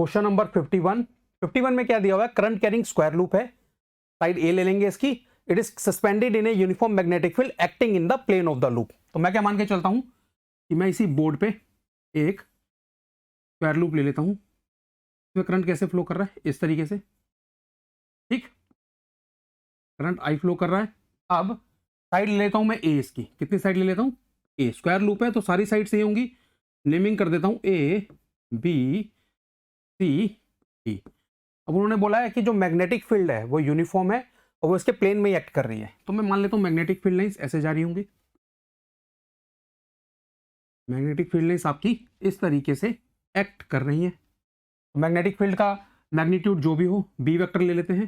Question number 51 में क्या दिया हुआ है, करंट कैरिंग स्क्वायर लूप है, साइड ए ले लेंगे इसकी, it is suspended in a uniform magnetic field acting in the plane of the loop. तो मैं क्या मान के चलता हूं कि मैं इसी बोर्ड पे एक स्क्वायर लूप ले लेता हूं, इसमें करंट कैसे फ्लो कर रहा है, इस तरीके से, ठीक, करंट आई फ्लो कर रहा है। अब साइड ले लेता हूं मैं ए, इसकी कितनी साइड ले लेता हूं, ए, स्क्वायर लूप है तो सारी साइड सही होंगी, नेमिंग कर देता हूं ए बी सी डी। अब उन्होंने बोला है कि जो मैग्नेटिक फील्ड है वो यूनिफॉर्म है और वो इसके प्लेन में ही एक्ट कर रही है, तो मैं मान लेता हूं मैग्नेटिक फील्ड लाइंस ऐसे जा रही होंगी, मैग्नेटिक फील्ड लाइंस आपकी इस तरीके से एक्ट कर रही है। मैग्नेटिक फील्ड का मैग्नीट्यूड जो भी हो बी वेक्टर ले लेते हैं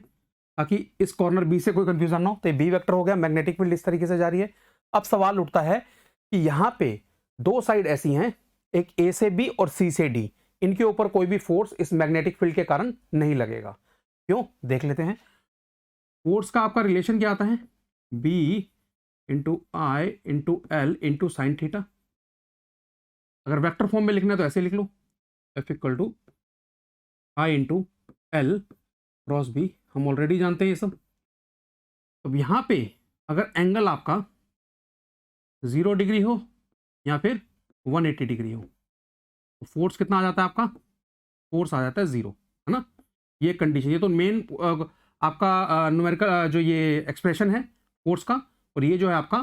ताकि इस कॉर्नर बी से कोई कंफ्यूजन ना हो, तो बी वेक्टर हो गया, मैग्नेटिक फील्ड इस तरीके से जा रही है। अब सवाल उठता है कि यहां पे दो साइड ऐसी हैं, एक ए से बी और सी से डी, इनके ऊपर कोई भी फोर्स इस मैग्नेटिक फील्ड के कारण नहीं लगेगा, क्यों, देख लेते हैं। फोर्स का आपका रिलेशन क्या आता है, B into I into L into sine theta. अगर वेक्टर फॉर्म में लिखना है तो ऐसे लिख लो, F equal to I into L cross B, हम ऑलरेडी जानते हैं ये सब। अब यहां पे अगर एंगल आपका 0 डिग्री हो या फिर 180 डिग्री हो तो फोर्स कितना आ जाता है आपका, फोर्स आ जाता है 0, है ना। ये कंडीशन, ये तो मेन आपका न्यूमेरिकल जो ये एक्सप्रेशन है फोर्स का, और ये जो है आपका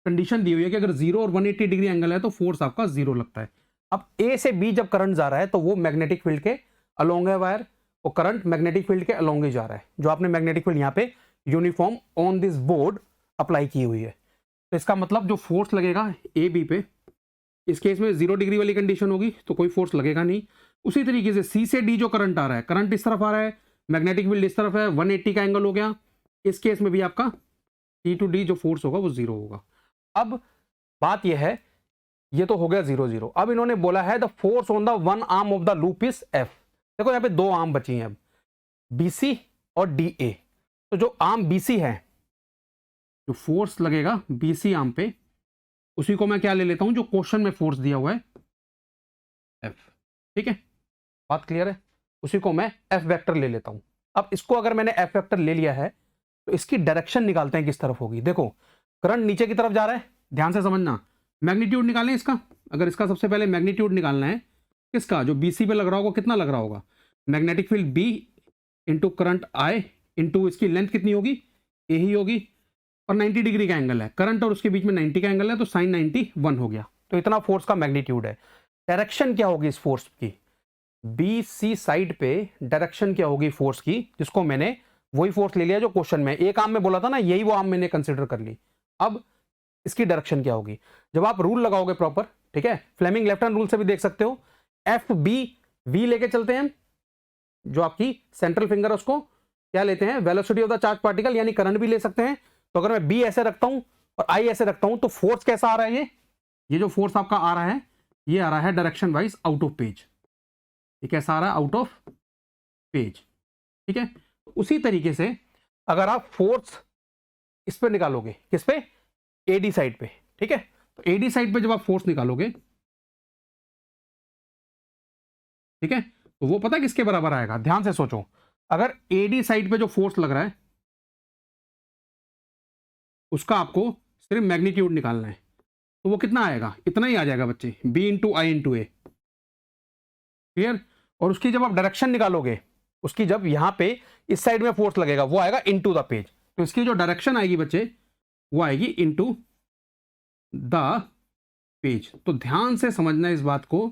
कंडीशन दी हुई है कि अगर 0 और 180 डिग्री एंगल है तो फोर्स आपका 0 लगता है। अब ए से बी जब करंट जा रहा है तो वो मैग्नेटिक फील्ड के अलोंग है वायर, वो करंट मैग्नेटिक फील्ड के अलोंग ही जा रहा है, जो आपने मैग्नेटिक फील्ड यहाँ पे uniform on this board apply की हुई है। तो इसका मतलब जो फोर्स लगेगा ए बी पे, इस केस में 0 डिग्री वाली कंडीशन होगी तो कोई फोर्स लगेगा नहीं। उसी तरीके से सी से डी जो करंट आ रहा है, करंट इस तरफ आ रहा है, मैग्नेटिक फील्ड इस तरफ है, 180 का एंगल हो गया, इस केस में भी आपका सी टू डी जो फोर्स होगा वो 0 होगा। अब बात यह है, ये तो हो गया 0 0। अब इन्होंने बोला है the force on the one arm of the loop is F. देखो यहाँ पे दो आर्म बची हैं अब, बीसी और डी ए। तो जो आर्म बीसी है, जो फोर्स लगेगा बीसी आर्म पे, उसी को मैं क्या ले लेता हूं, जो क्वेश्चन में फोर्स दिया हुआ है एफ, ठीक है, बात क्लियर है, उसी को मैं एफ वेक्टर ले लेता हूं। अब इसको अगर मैंने एफ वेक्टर ले लिया है तो इसकी डायरेक्शन निकालते हैं किस तरफ होगी। देखो करंट नीचे की तरफ जा रहा है, ध्यान से समझना, मैग्नीट्यूड निकालें इसका। अगर इसका सबसे पहले मैग्नीट्यूड निकालना है किसका, जो बीसी पे लग रहा होगा, कितना लग रहा होगा, magnetic field B into current I into इसकी लेंथ कितनी होगी, ए ही होगी, और 90 डिग्री का एंगल है, करंट और उसके बीच में 90 का एंगल है तो साइन 91 हो गया। तो इतना फोर्स का मैग्नीट्यूड है। डायरेक्शन क्या होगी इस फोर्स की, बी सी साइड पे डायरेक्शन क्या होगी फोर्स की, जिसको मैंने वही फोर्स ले लिया जो क्वेश्चन में एक आर्म में बोला था ना, यही वो आर्म मैंने कंसिडर कर ली। अब इसकी डायरेक्शन क्या होगी, जब आप रूल लगाओगे प्रॉपर, ठीक है, फ्लेमिंग लेफ्ट हैंड रूल से भी देख सकते हो, एफ बी वी लेके चलते हैं, जो आपकी सेंट्रल फिंगर है उसको क्या लेते हैं, velocity of the charge particle, यानी करंट भी ले सकते हैं। तो अगर मैं बी ऐसे रखता हूं और आई ऐसे रखता हूं तो फोर्स कैसा आ रहा है, ये जो फोर्स आपका आ रहा है ये आ रहा है direction wise out of page. ये कैसा आ रहा है, आउट ऑफ पेज, ठीक है। उसी तरीके से अगर आप फोर्स इस पे निकालोगे, किस पे, एडी साइड पे, ठीक है, तो एडी साइड पे जब आप फोर्स निकालोगे, ठीक है, तो वो पता किसके बराबर आएगा, ध्यान से सोचो। अगर एडी साइड पे जो फोर्स लग रहा है उसका आपको सिर्फ मैग्नीट्यूड निकालना है, तो वो कितना आएगा, इतना ही आ जाएगा बच्चे, B into I into A, clear. और उसकी जब आप डायरेक्शन निकालोगे, उसकी जब यहां पे इस साइड में फोर्स लगेगा वो आएगा इनटू द पेज, तो इसकी जो डायरेक्शन आएगी बच्चे वो आएगी इनटू द पेज। तो ध्यान से समझना इस बात को,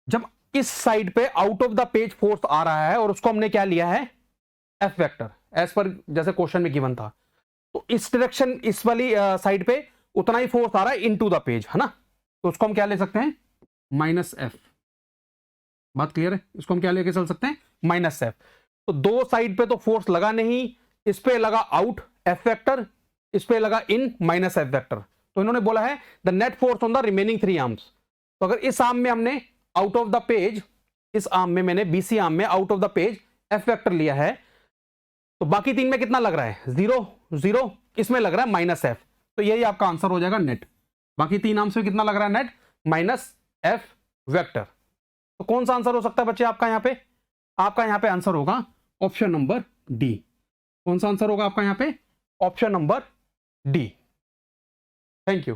जब इस साइड पे out of the page force आ रहा है और उसको हमने क्या लिया है, एफ वेक्टर, एज पर जैसे क्वेश्चन में गिवन था, तो इस डायरेक्शन इस वाली साइड पे उतना ही फोर्स आ रहा है इनटू द पेज, है ना, तो उसको हम क्या ले सकते हैं, माइनस एफ। बात क्लियर है, इसको हम क्या लेके चल सकते हैं, माइनस एफ। तो दो साइड पे तो फोर्स लगा नहीं, इस पे लगा आउट एफ वेक्टर, इस पे लगा इन माइनस एफ वेक्टर। तो इन्होंने बोला है the net force on the remaining 3 arms. तो अगर इस आर्म में हमने आउट ऑफ द पेज, इस आर्म में मैंने बीसी आर्म में out of the page F vector लिया है, तो बाकी 3 में कितना लग रहा है, 0 0, इसमें लग रहा है माइनस एफ। तो यही आपका आंसर हो जाएगा नेट। बाकी 3 आर्म्स में कितना लग रहा है नेट, माइनस एफ वेक्टर। तो कौन सा आंसर हो सकता है बच्चे आपका यहाँ पे? आपका यहाँ पे आंसर होगा ऑप्शन नंबर डी। कौन सा आंसर होगा आपका यहाँ पे? Option number D. Thank you.